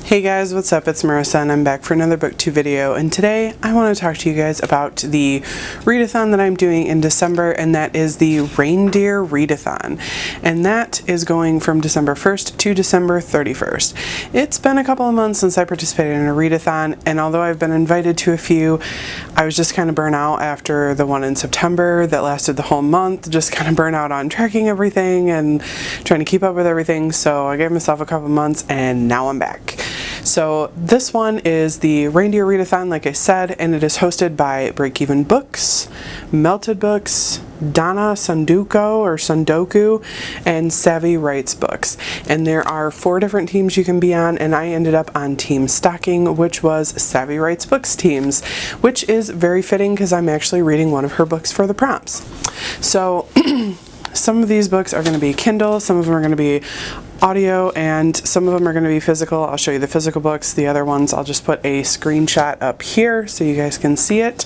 Hey guys, what's up? It's Marissa and I'm back for another BookTube video, and today I want to talk to you guys about the readathon that I'm doing in December, and that is the Reindeer Read-a-thon, and that is going from December 1st to December 31st. It's been a couple of months since I participated in a readathon, and although I've been invited to a few, I was just kind of burnt out after the one in September that lasted the whole month, just kind of burnt out on tracking everything and trying to keep up with everything, so I gave myself a couple months and now I'm back. So this one is the Reindeer Read-a-thon, like I said, and it is hosted by Break Even Books, Melted Books, Donna Sundoku, and Savy Writes Books. And there are 4 different teams you can be on, and I ended up on Team Stocking, which was Savy Writes Books teams, which is very fitting because I'm actually reading one of her books for the prompts. So some of these books are going to be Kindle, some of them are going to be audio, and some of them are going to be physical. I'll show you the physical books. The other ones I'll just put a screenshot up here so you guys can see it.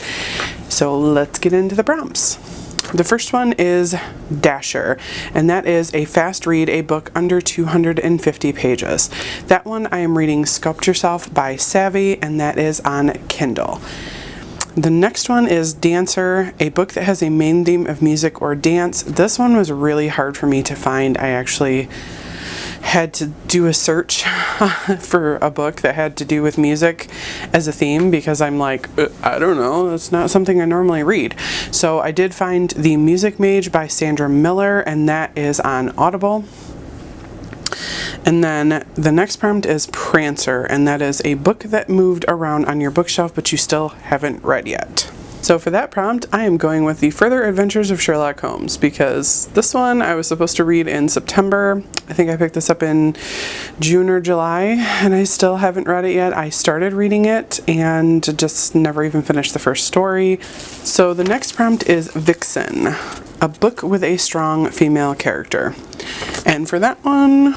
So let's get into the prompts. The first one is Dasher, and that is a fast read, a book under 250 pages. That one I am reading Sculpt Yourself by Savy, and that is on Kindle. The next one is Dancer, a book that has a main theme of music or dance. This one was really hard for me to find. I actually had to do a search for a book that had to do with music as a theme because I'm like, I don't know, that's not something I normally read. So I did find The Music Mage by Sandra Miller, and that is on Audible. And then the next prompt is Prancer, and that is a book that moved around on your bookshelf but you still haven't read yet. So for that prompt, I am going with The Further Adventures of Sherlock Holmes, because this one I was supposed to read in September. I think I picked this up in June or July, and I still haven't read it yet. I started reading it and just never even finished the first story. So the next prompt is Vixen, a book with a strong female character. And for that one,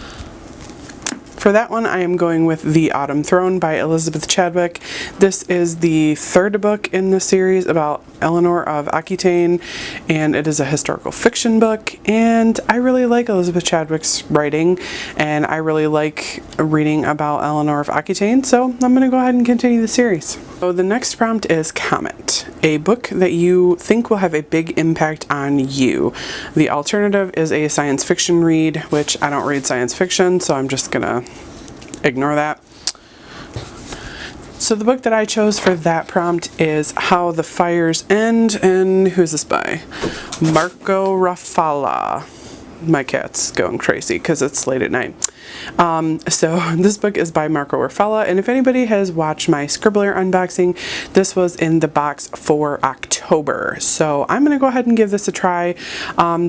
I am going with The Autumn Throne by Elizabeth Chadwick. This is the 3rd book in the series about Eleanor of Aquitaine, and it is a historical fiction book, and I really like Elizabeth Chadwick's writing, and I really like reading about Eleanor of Aquitaine, so I'm going to go ahead and continue the series. So the next prompt is Comet, a book that you think will have a big impact on you. The alternative is a science fiction read, which I don't read science fiction, so I'm just gonna ignore that. So the book that I chose for that prompt is How the Fires End, and who's this by? Marco Rafala. My cat's going crazy because it's late at night. So this book is by Marco Rafala, and if anybody has watched my Scribbler unboxing, this was in the box for October. So I'm going to go ahead and give this a try.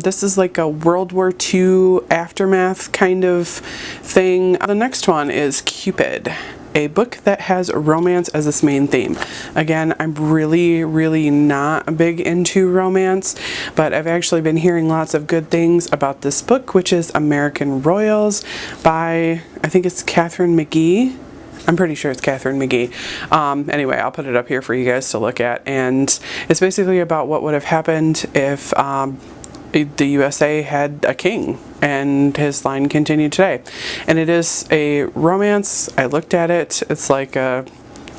This is like a World War II aftermath kind of thing. The next one is Cupid, a book that has romance as its main theme. Again, I'm really not big into romance, but I've actually been hearing lots of good things about this book, which is American Royals by, I think it's Katherin McGee. I'm pretty sure it's Katherin McGee. Anyway, I'll put it up here for you guys to look at, and it's basically about what would have happened if the USA had a king and his line continued today. And it is a romance. I looked at it. It's like a,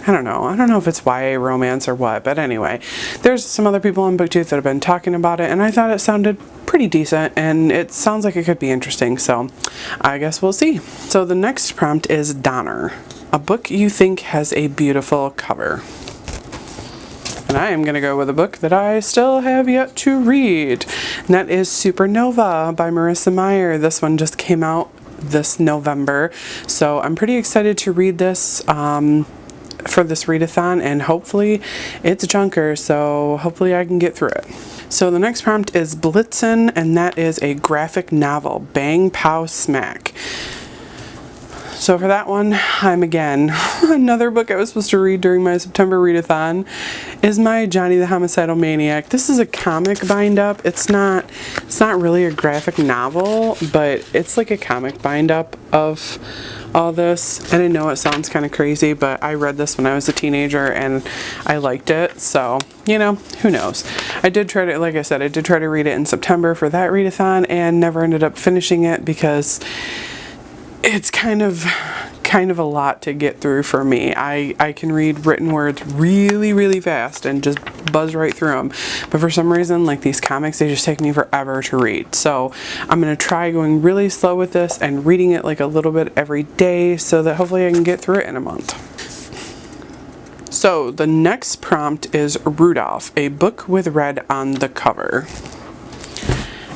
I don't know if it's YA romance or what, but anyway, there's some other people on BookTube that have been talking about it, and I thought it sounded pretty decent, and it sounds like it could be interesting, so I guess we'll see. So the next prompt is Donner, a book you think has a beautiful cover. And I am going to go with a book that I still have yet to read, and that is Supernova by Marissa Meyer. This one just came out this November, so I'm pretty excited to read this for this readathon, and hopefully it's junker, so hopefully I can get through it. So the next prompt is Blitzen, and that is a graphic novel, Bang Pow Smack. So for that one, I'm again, another book I was supposed to read during my September readathon is my Johnny the Homicidal Maniac. This is a comic bind up. It's not really a graphic novel, but it's like a comic bind up of all this. And I know it sounds kind of crazy, but I read this when I was a teenager and I liked it. So, you know, who knows? I did try to, like I said, I did try to read it in September for that readathon and never ended up finishing it because it's kind of a lot to get through for me. I can read written words really fast and just buzz right through them. But for some reason, like these comics, they just take me forever to read. So I'm going to try going really slow with this and reading it like a little bit every day so that hopefully I can get through it in a month. So the next prompt is Rudolph, a book with red on the cover.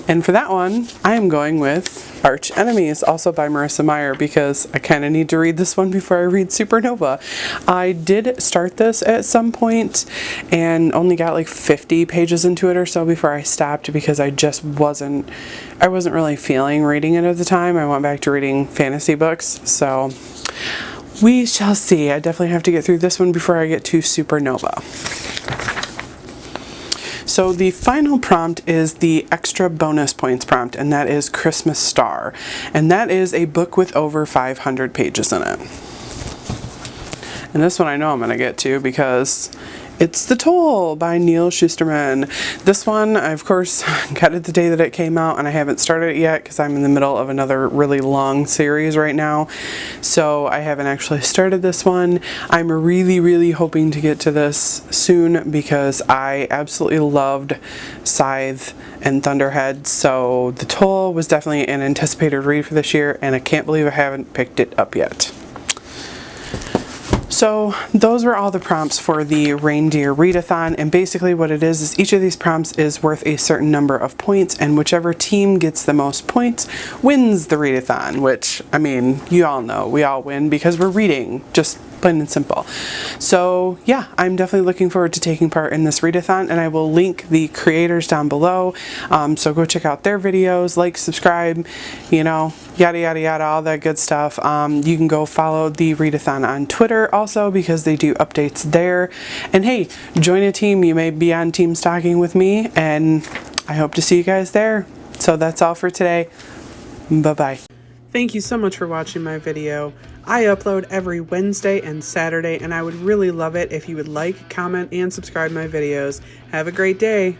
And for that one, I am going with Archenemies, also by Marissa Meyer, because I kind of need to read this one before I read Supernova. I did start this at some point and only got like 50 pages into it or so before I stopped because I just wasn't really feeling reading it at the time. I went back to reading fantasy books, so we shall see. I definitely have to get through this one before I get to Supernova. So the final prompt is the extra bonus points prompt, and that is Christmas Star. And that is a book with over 500 pages in it. And this one I know I'm going to get to because it's The Toll by Neal Shusterman. This one, I of course got it the day that it came out, and I haven't started it yet because I'm in the middle of another really long series right now. So I haven't actually started this one. I'm really hoping to get to this soon because I absolutely loved Scythe and Thunderhead. So The Toll was definitely an anticipated read for this year, and I can't believe I haven't picked it up yet. So those were all the prompts for the Reindeer Read-a-thon, and basically what it is each of these prompts is worth a certain number of points, and whichever team gets the most points wins the readathon, which, I mean, you all know, we all win because we're reading, just plain and simple. So yeah, I'm definitely looking forward to taking part in this readathon, and I will link the creators down below, so go check out their videos, like, subscribe, you know, yada, all that good stuff. You can go follow the readathon on Twitter also because they do updates there. And hey, join a team. You may be on team stocking with me, and I hope to see you guys there. So that's all for today. Bye-bye. Thank you so much for watching my video. I upload every Wednesday and Saturday, and I would really love it if you would like, comment, and subscribe my videos. Have a great day.